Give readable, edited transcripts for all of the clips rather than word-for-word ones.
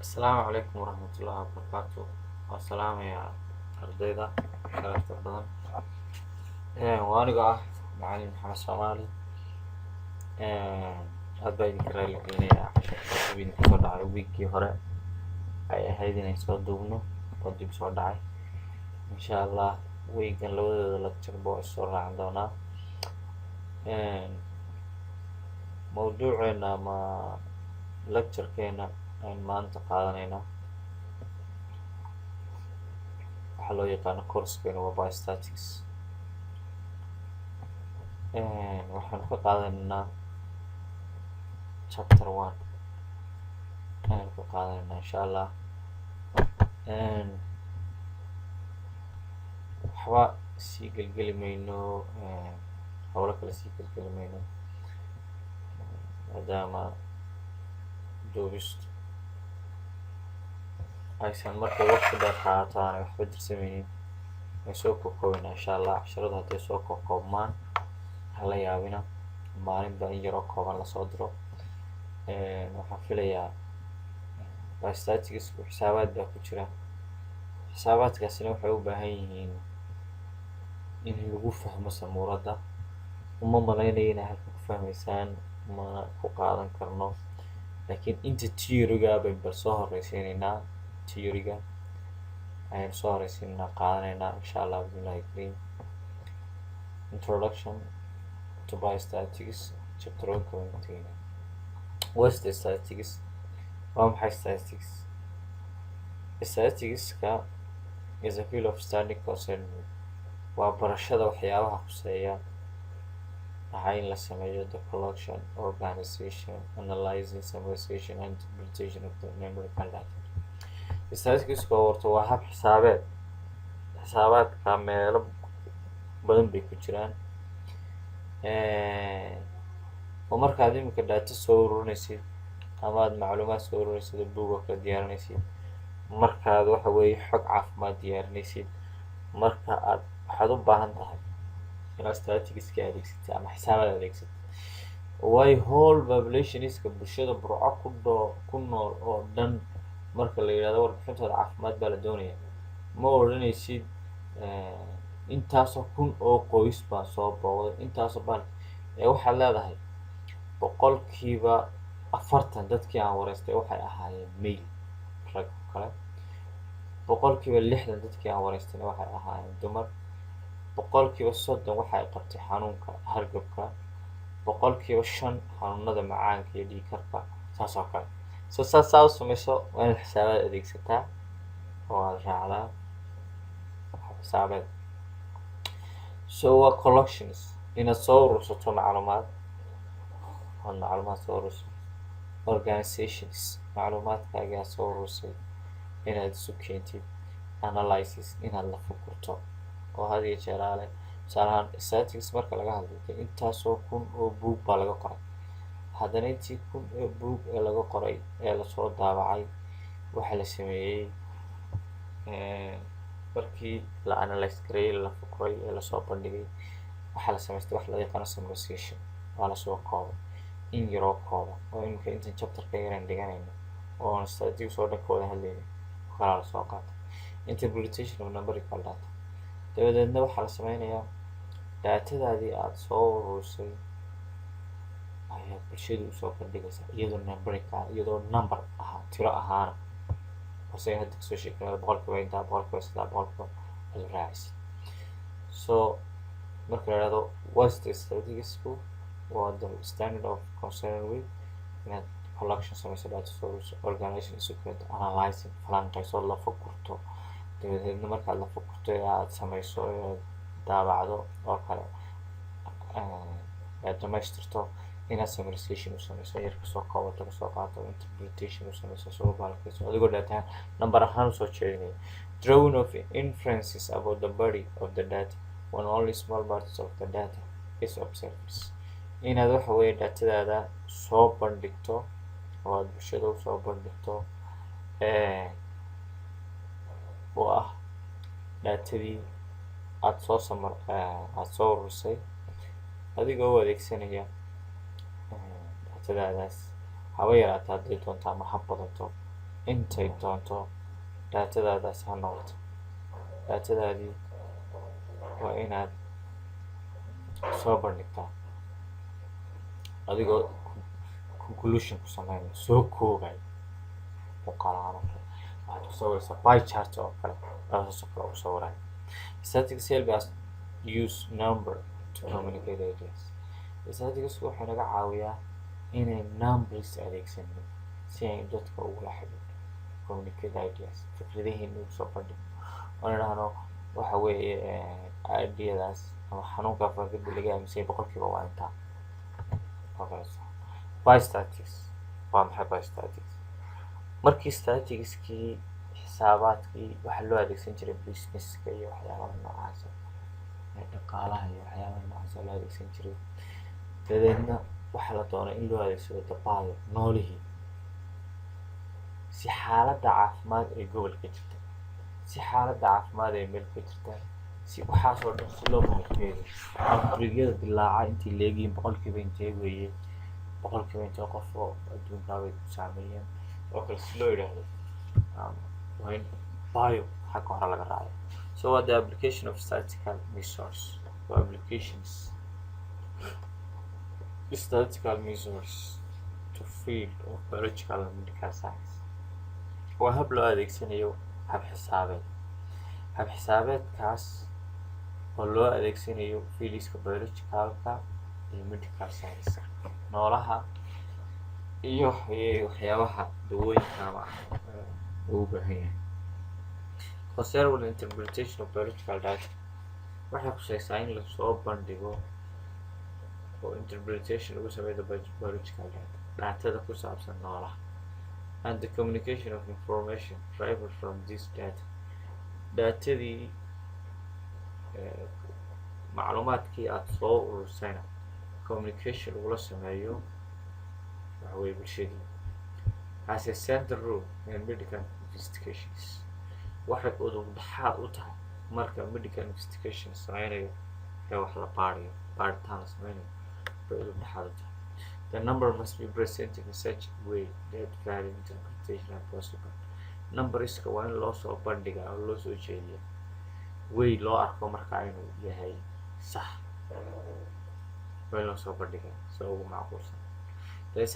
السلام عليكم ورحمة الله وبركاته. والسلام يا أرضيدا شرفت بدن. وأنا معلم محمد صومالي. aad baa idinka raali gelinayaa casharka idinka soo dhacay wiigkii hore ay ahayd inay soo duubno oo dib soo dhacay. insha allah wiigan labadooda lecture boo isoo raacan doonaa. mawduuceena ama lecturekeena aan maanta qaadanaynaa waxaa loo yaqaano coursekeena waa biostatics. waxaanu ka qaadanaynaa chapter 1 ayaan ka qaadanaynaa insha allah. waxba sii gelgeli mayno, howlo kale sii gelgeli mayno maadaama duubistu aysan markay waqti dheer qaato aanay waxba dirsameynin. way soo koobkoobinaa insha allah. casharadu hadday soo koobkoobmaan hala yaabina, maalinba in yaroo kooban lasoo diro. waxaan filayaa biostaticsku xisaabaad baa ku jira. xisaabaadkaasina waxay u baahan yihiin in lagu fahmo samuuradda. uma malaynayo inay halka ku fahmaysaan, mana ku qaadan karno, laakiin inta theoryga bayn bal soo horeysiinaynaa. theoryga ayaan soo horeysiinaynaa qaadanaynaa insha allah bismillahi kariim. introduction to biostatics chapter 1 kabanteena. what's the statistics? waa maxay statistics? statisticska is a field of study concerned with waa barashada waxyaabaha khuseeya waxaa in la sameeyo the collection, organization, analyzing, summarization and interpretation of the numerical data. statisticsku horta waa hab xisaabeed. xisaabaadka meelo badan bay ku jiraan. oo markaad iminka data soo ururinaysid ama aad macluumaad soo ururinaysid oo buug oo kala diyaarinaysid, markaad waxa weeye xog caafimaad diyaarinaysid, marka waxaad u baahan tahay inaad statisticska adeegsatid ama xisaabaad adeegsatid. waayo whole populationska bulshada burco ku nool oo dhan marka la yidhahdo warbixintooda caafimaad baa la doonaya, ma odhanaysid intaasoo kun oo qoys baa soo booqday intaasoo baan. waxaad leedahay boqolkiiba 40 dadkii aan wareystay waxay ahaayeen male rag kale, boqolkiiba 60 dadkii aan wareystayna waxay ahaayeen dumar, boqolkiiba 30 waxay qabtay xanuunka hargabka, boqolkiiba 5 xanuunada macaanka iyo dhiig karka, saas oo kale. saa u samayso waa inaad xisaabaad adeegsataa oo aad raacdaa xisaabeed. waa collections inaad soo urursato macluumaad soo ururso. organizations macluumaadkaagaa soo urursay inaad isu keentid. analysis inaad la fukurto oo had iyo jeeraale. tusaalahaan statistics marka laga hadlayo intaasoo kun oo buug baa laga qoray, haddana intii kun oo buug ee laga qoray ee lasoo daabacay waxaa la sameeyey markii la analyse gareeyey, la fukuray ee lasoo bandhigay, waxaa la samaystay wax loo yaqaano summarization. waa lasoo koobay in yaroo kooban oo iminka intan chapterka yaraan dhiganayno oo statistics oo dhan ka wada hadlayno kalaa lasoo qaatay. interpretation of numerical data dabadeedna waxaa la sameynayaa daatadaadii aada soo ururisay ayaa bulshada usoo bandhigaysa iyadoo numerical, iyadoo number ahaa, tiro ahaana hose hadda kasoo sheekeynaya boqolkiiba intaa, boqolkiiba sidaa, boqolkiiba aad raacaysa. marka la yidhahdo what's the statisticsku waa the standard of concern with inaad collection samayso, data soo ururiso, organization isu keento, analyzing falanqayso, la fukurto, dabadeedna markaad la fukurto ee aad samayso ee daabacdo oo kale aad dhamaystirto, inaad summarization u samayso, yar kasoo koobato, kasoo qaato, interpretation u samayso, soo baalkayso adigoo dhaataan number ahaan usoo jeedinaya. drawing of inferences about the body of the data when only small parts of the data is observed. inaad waxa weeye daatadaada soo bandhigto oo aad bulshada usoo bandhigto oo ah daatadii aada soo ururisay adigoo u adeegsanaya daatadaadaas haba yaraata hadday doonto ama ha badato intay doonto daatadaadaas ha noqoto. daatadaadii waa inaad soo bandhigtaa adigoo conclusion ku sameynaya, soo koobay muuqaal ahaan waxaad ku sawiraysaa pie chart oo kale, taasoo kale u sawiraya. Statistics help us use number to communicate ideas. Statistics waxay naga caawiyaa inay numbers adeegsano si ay dadka ugula xidhiidho, communicate ideas, fikradaheena ugu soo bandhigno, oo nidhaahno waxa weeye ideadaas ama xanuunka fargada laga aaminsan boqolkiiba waa intaa. Biostatistics waa maxay? Biostatistics markii statisticskii xisaabaadkii waxaa loo adeegsan jiray businesska iyo waxyaabaha noocaas, dhaqaalaha iyo waxyaabaha noocaas loo adeegsan jiray. dabeedna waxaa la doonay in loo adeegsado dabaayo noolihii si xaaladda caafimaad ee gobolka jirta, si xaaladda caafimaad ee meel ka jirta, si waxaasoo dhan si loo communicate. outbreakyada dilaaca intii leegiin boqolkiiba intee weeye, boqolkiiba intee qof oo adduunkaabay ku saameeyeen oo kale si loo yidhaahdo waa in bio xagga hore laga raayo. So what the application of statistical measures or applications statistical measures to field of biological and medical science waa hab loo adeegsanayo hab xisaabeedkaas oo loo adeegsanayo fieldiska biologicalka iyo medical science, noolaha iyo waxyaabaha dawooyinka ama uu baahan yahay. Considerable interpretation of biological data waxay khusaysaa in lasoo bandhigo oo interpretation lagu sameeyo biological datada ku saabsan noolaha, and the communication of information derived from this data. Datadii macluumaadkii aad soo urursayna communication lagula sameeyo waxa weeye bulshadii. As a central role in medical investigations waxay udub dhaxaad u tahay marka medical investigation sameynayo ee wax la baarayo, baaritaan la sameynayo bay udub dhaxaad u tahay. The number must be presented in such a way that valid interpretation are possible. Numberiska waa in loo soo bandhigaa oo loo soo jeediya way loo arko markaa inuu yahay sax, waa in loo soo bandhigaa si ugu macquulsan. The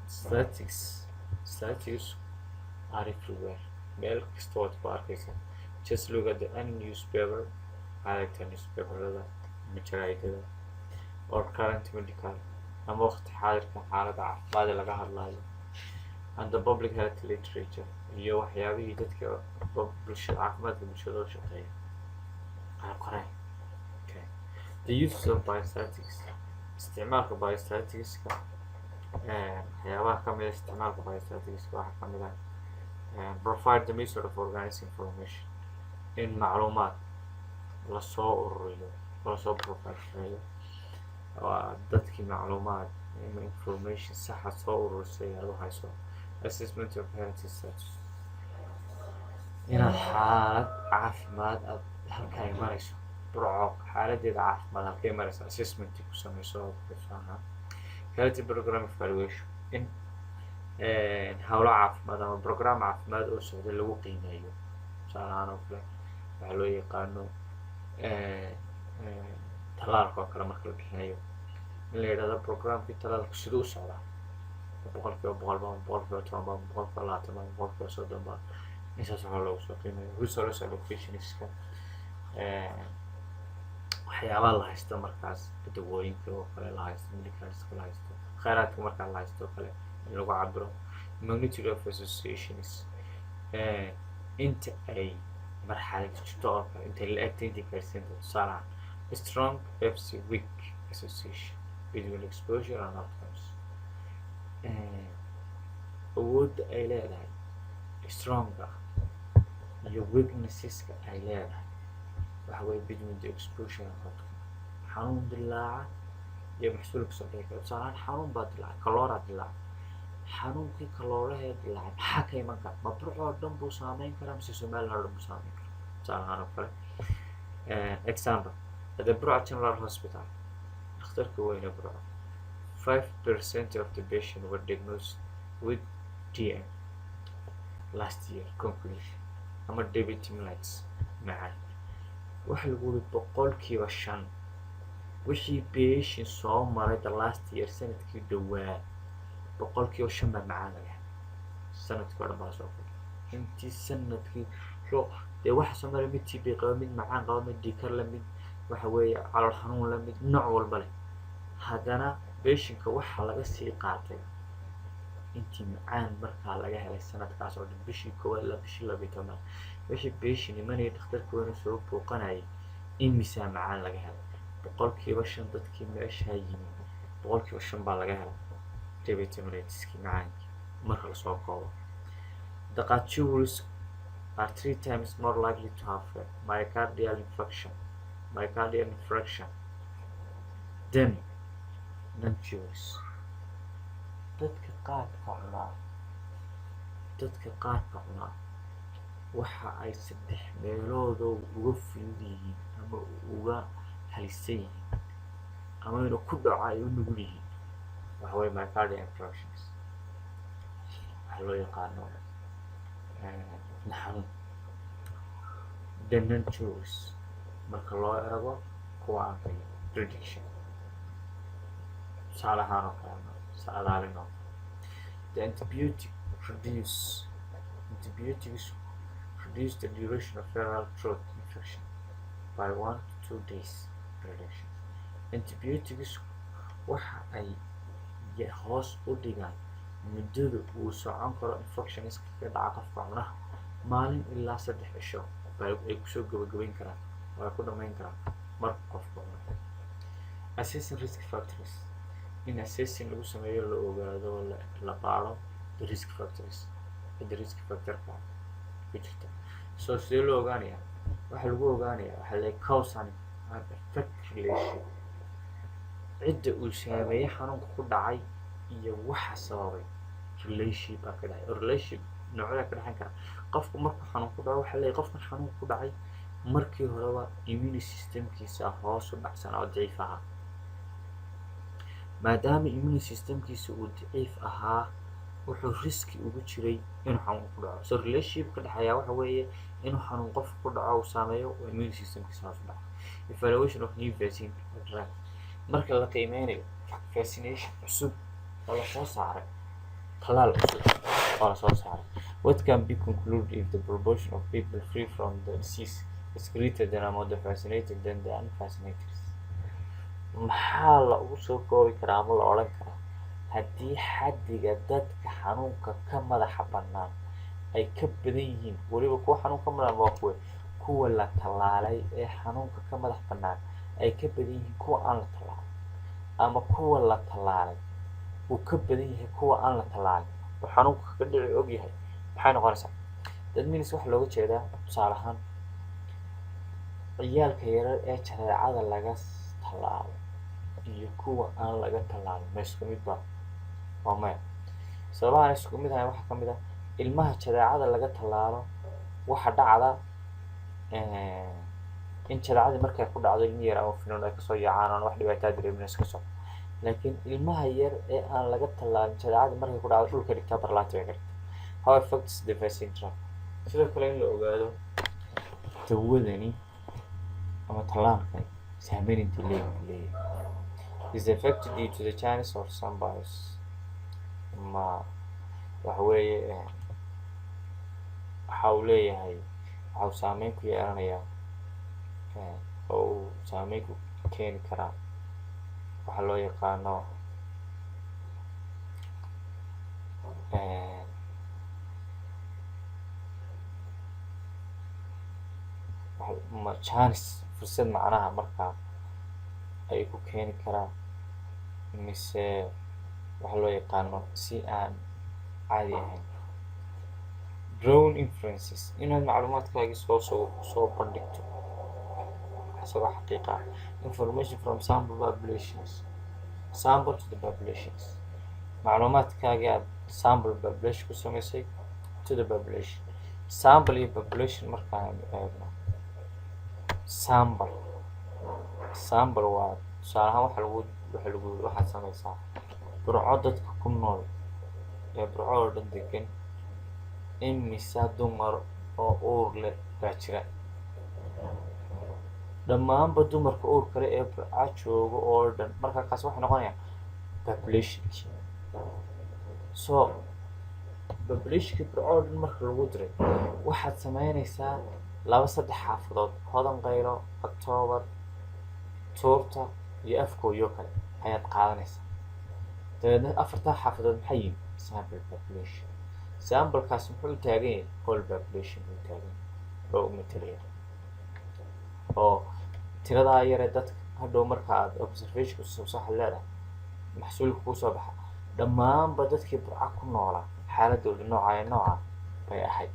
statistics are everywhere, meel kasta waad ku arkaysaa. Just look at the newspaper, aragta newspaperada, majallaadada, or current medical ama waqti xaadirka xaaladda caafimaad laga hadlayo, and the public health literature iyo waxyaabihii dadka bulshada caafimaadka bulshada oo shaqeeya aan qoray. The use of biostatistics, isticmaalka biostatisticska waxyaabaha ka mid ah isticmaalka biostatisticska waxaa ka mid ah provide the method of organizing information, in macluumaad lasoo ururiyo, lasoo provide gareeyo dadkii macluumaad information saxa soo ururisay aad u hayso. Assessment of health status, inaad xaalad caafimaad aad halkay marayso, burco xaaladeeda caafimaad halkay marayso assessment ku sameyso. Health program evaluation, in hawlo caafimaad ama program caafimaad oo socda lagu qiimeeyo. Tusaale ahaan oo kale waxaa loo yaqaano talaalka oo kale marka la bixinayo in la yidhahdo programkii talaalku siduu u socdaa, boqolkiiba boqol baa, boqolkiiba toban baa, boqolkiiba labaatan baa, boqolkiiba soddon baa, intaas waxaa loogu soo qiimeeyo. Resource allocationska waxyaabaha la haysto markaas, dawooyinka oo kale la haysto, medicalska la haysto, kheyraadka markaa la haysto oo kale in lagu cabiro. Magnitude of associations, inta ay marxalad jirto oo kale, intay la egtay intay gaarsiinta. Tusaale ahaan strong versus weak association between exposure and outcomes, awoodda ay leedahay stronga iyo weaknesseska ay leedahay waxa weeye between the exposure and outcome. xanuun dilaaca iyo maxsuulka soo dhigi kara. Tusaale ahaan xanuun baa dilaacay, kalooraa dilaacay, xanuunkii kaloorahee dilaacay maxaa ka iman kara? ma burco oo dhan buu saameyn karaa mise Somaliland oo dhan buu saameyn karaa? Tusaale ahaan oo kale example, at the Burco General Hospital, dhakhtarka weyne Burco, 5% of the patients were diagnosed with DM, last year conclusion ama debit minutes macaan waxa lagu yiri boqolkiiba 5 wixii patient soo maray the last year sanadkii dhawaa boqolkiiba 5 baa macaan laga helay sanadkii hore baa soo kordhay intii sanadkii dee waxa soo maray mid TB qaba mid macaan qaba mid dhiikar la mid waxa weeye calool xanuun la mid nooc walba leh haddana patientka waxa laga sii qaatay intii macaan markaa laga helay sanadkaas oo dhan bishii koowaad ilaa bishii 12 wixii patient imanaya dhakhtarka weyne soo booqanayay imisa macaan laga helay boqolkiiba 5 dadkii meesha yimid boqolkiiba 5 baa laga helay debit minutes-kii macaankii marka la soo koobo dhaqaatiirtu are 3 times more likely to have myocardial infarction than non-Jews. dadka qaarka cunaa waxa ay 3 meelood uga fudud yihiin ama uga halisan yihiin ama inuu ku dhaco ay u nugul yihiin waxa weeye myocardial infarctions waxa loo yaqaano naxanuun the non-Jews marka loo eego kuwa aan hayn prediction saalahaan oo kale saadaalin oo the antibiotics reduce the duration of viral throat infection by 1 to 2 days prediction antibiotics waxa ay hoos u dhigaan muddada uu socon karo infections ka dhaca qofka cunaha maalin ilaa 3 cisho ay kusoo gabagabayn karaan oo ay ku dhamayn karaan marka qofka cunaha assessing risk factors in assessing lagu sameeyo la ogaado la baaro the risk factors the risk factor ku jirta soo sidee loo ogaanayaa waxa lagu ogaanayaa waxa la cause and effect relation cidda uu saameeyay xanuunka ku dhacay iyo waxa sababay relationship ka dhacay relationship noocyada ka dhaxan kara qofku markuu xanuun ku dhaco waxa la qofkan xanuun ku dhacay markii horeba immune systemkiisa hoos u dhacsan oo daciif ahaa maadaama immune systemkiisa uu daciif ahaa wuxuu riski ugu jiray inuu xanuun ku dhaco so relationship ka dhaxaya waxa weeye inuu xanuun qof ku dhaco uu saameeyo oo immune systemkiisa hoos u dhaco evaluation of new vaccine drug marka la qiimeynayo vaccination cusub oo la soo saaray talaal cusub oo la soo saaray what can be concluded if the proportion of people free from the disease is greater than among the vaccinated than the unvaccinated maxaa la ugu soo koobi karaa ama la odhan karaa haddii xaddiga dadka xanuunka ka madaxa bannaan ay ka badan yihiin weliba kuwa xanuunka madaxa waa kuwa la tallaalay ee xanuunka ka madax bannaan ay ka badan yihiin kuwa aan la tallaalay ama kuwa la tallaalay uu ka badan yahay kuwa aan la tallaalin oo xanuunka ka dhici og yahay maxay noqonaysaa dad minis waxa looga jeedaa tusaale ahaan ciyaalka yarar ee jadeecada laga tallaalo iyo kuwa aan laga tallaalin ma isku mid ba waa maya sababahan isku mid ahayn waxaa ka mid ah ilmaha jadeecada laga tallaalo waxa dhacda in jadeecadii markay ku dhacdo ilmi yar ama finan ay kasoo yaacaan aan wax dhibaataa dareemin iska soo laakiin ilmaha yar ee aan laga tallaalin jadeecadii markay ku dhacdo dhulka dhigtaa barlaati bay ka dhigtaa how affects the vaccine drug sidoo kale in la ogaado dawadani ama tallaalkan saameyn intii leeyahay is affected due to the Chinese or some bias ma waxa weeye waxa uu leeyahay waxa uu saameyn ku yeelanayaa oo uu saameyn ku keeni karaa waxa loo yaqaano Chinese fursad macnaha markaa ay ku keeni karaan mise waxa loo yaqaano si aan caadi ahayn drone inferences inaad macluumaadkaaga soo bandhigto isagoo xaqiiqa ah information from sample to the populations macluumaadkaaga aad sample population ku samaysay to the population sample iyo population markaan eegno sample waa tusaale ahaan waxaad samaysaa burco dadka ku nool ee burco oo dhan degan imisa dumar oo uur leh baa jira. dhammaanba dumarka uur kale ee burca jooga oo dhan markaa kaas waxay noqonayaan populationkii. so populationkii burca oo dhan marka lagu diray waxaad samaynaysaa 2-3 xaafadood, hodan qaylo, october, tuurta iyo afkooyo kale ayaad qaadanaysaa. dabeedna 4taa xaafadood maxay yihiin sample population. samplekaas muxuu u taagan yahay whole population u taagan yahay oo u matalaya oo tiradaa yaree dadka hadhow marka aad observation waxaad leedahay maxsuulka kuu soo baxa dhammaanba dadkii burca ku noolaa xaaladooda nooca bay ahayd.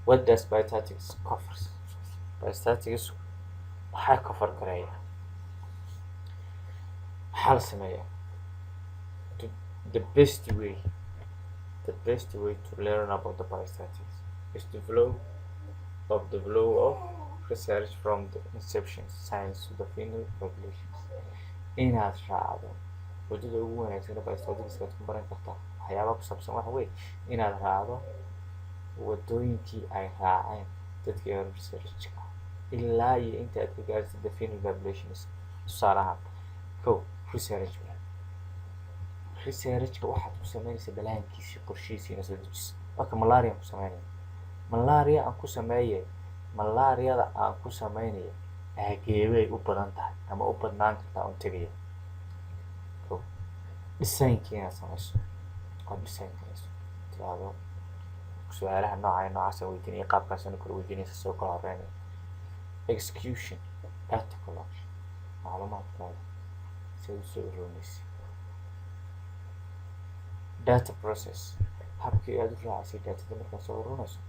what does biostatistics covers? biostatistics waxay cover gareeyaa maxaa la sameeyaa the best way to learn about the biostatistics is the flow of research from the inception science to the final populations. inaad raacdo wadada ugu wanaagsan ee biostatistics aad ku baran kartaa waxyaabaha ku saabsan waxa weeye inaad raacdo wadooyinkii ay raaceen dadkii researchka ilaa iyo inta aad ka gaartay the final populations. tusaale ahaan researchka waxaad ku samaynaysaa balaankiisii qorshihiisiina soo dejisa. marka malaria ku samaynaya malaariyada aan ku samaynaya aageebay u badan tahay ama u badnaan kartaa un tegaya. dhisaynkii inaad samayso oo dhisaynkanayso tiraahdo su-aalaha noocaasa weydiinaya qaabkaasana kala weydiinaysa soo kala horeynaya. execution data collection macluumaadkaada sida u soo ururinaysa. data process habkii aad u raacaysay datada markaad soo ururinayso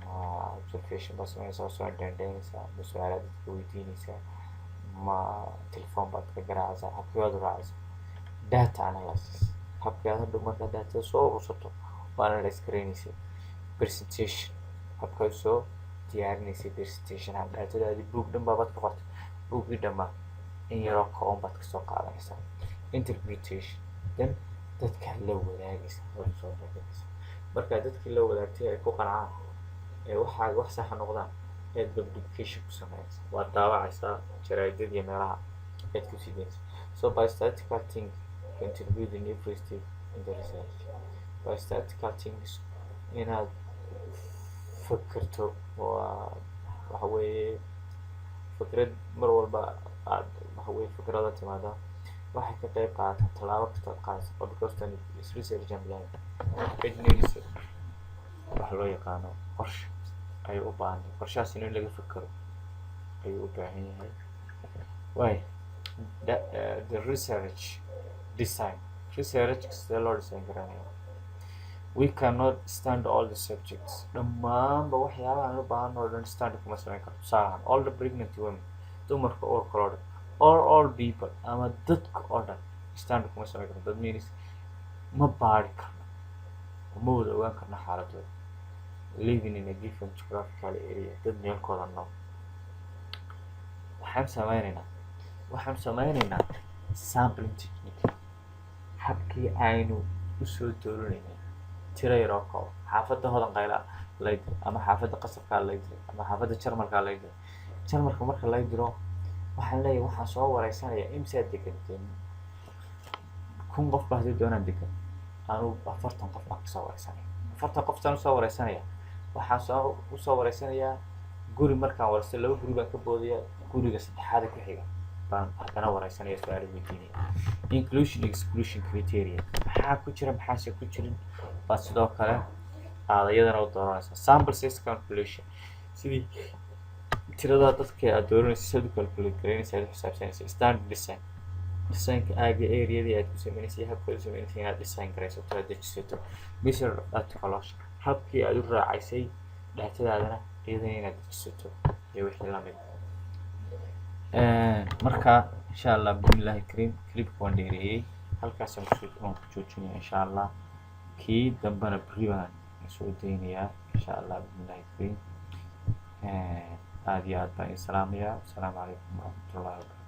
ma observation baad samaynaysaa oo soo dheendheynaysaa ma su-aalaad dadka weydiinaysaa ma telefoon baad ka garaacaysaa habkii aad u raacaysaa. data analysis habkii aad hadhow markaa datada soo urursato oo analyse garaynaysa. presentation habkaad soo diyaarinaysay presentation datadaadii buug dhan baabaad ka qortay buuggii dhammaa in yaroo kooban baad kasoo qaadanaysaa. interpretation then dadkaa la wadaagaysa hor soo bandhigaysa. markaa dadkii la wadaagtay ay ku qancaan ee waxaaga wax saxa noqdaan eed publication ku samaynaysa waad daawacaysaa jaraa'idada iyo meelaha eed ku sii daynaysa. so biostatistical thing contribute in every step in the research. biostatistical things inaad fakerto waa waxa weeye fikrad mar walba aad waxa weeye fikrada timaada waxay ka qayb qaadataa tallaabo kasta aad qaadayso oo because is research and plan it needs waxa loo yaqaano qorshe ayuu u baahan yahay. qorshahaas in laga fikiro ayuu u baahan yahay. the research design sidee loo design garanayo. we cannot stand all the subjects. dhammaanba waxyaabaha aan u baahan oo dhan stand kuma samayn karto. tusaale ahaan all the pregnant women dumarka uurka loo dhan or all people ama dadka oo dhan stand kuma samayn karto. that means ma baari karno ma wada ogaan karno xaaladooda. living in a different geographical area dad meelkooda nool. waxaan sameynaynaa sampling technique habkii aynu usoo dooranayna tiro yar oo kooban. xaafadda hodan qayla lay diro ama xaafadda qasabkaa lay diro ama xaafadda jarmalkaa lay diro. jarmalka marka lay diro waxaan leeyahay waxaan soo wareysanaya imsaad deganteen 1000 qof baa hadii doonaan degan anuu 40 qof baan kasoo wareysanaya. 40 qof taan usoo wareysanaya waxaan usoo wareysanayaa guri markaan wareysto 2 guri baan ka boodaya guriga saddexaad ku xiga baan haddana wareysanaya su-aalo weydiinaya. inclusion exclusion criteria maxaa ku jira maxaase ku jirin baa sidoo kale aad iyadana u dooranaysaa. sample size calculation sidii tirada dadka aad dooranaysa sidoo calculate garaynaysa aad xisaabsanaysa. standard designka aaga areadii aad ku sameynaysay habka u sameynaysay inaad design garaysato aad dejisato. measure data collection habkii aad u raacaysay datadaadana iyadana inaad dejisato iyo wixii lamid. marka insha Allah bismillahi kareem clipka waan dheereeyay halkaasaan ku joojinaya insha Allah kii dambana berri baan soo daynayaa insha Allah bismillahi kareem. aad iyo aad baan salaamayaa. assalaamu calaykum waraxmatullaahi wabarakaatuh.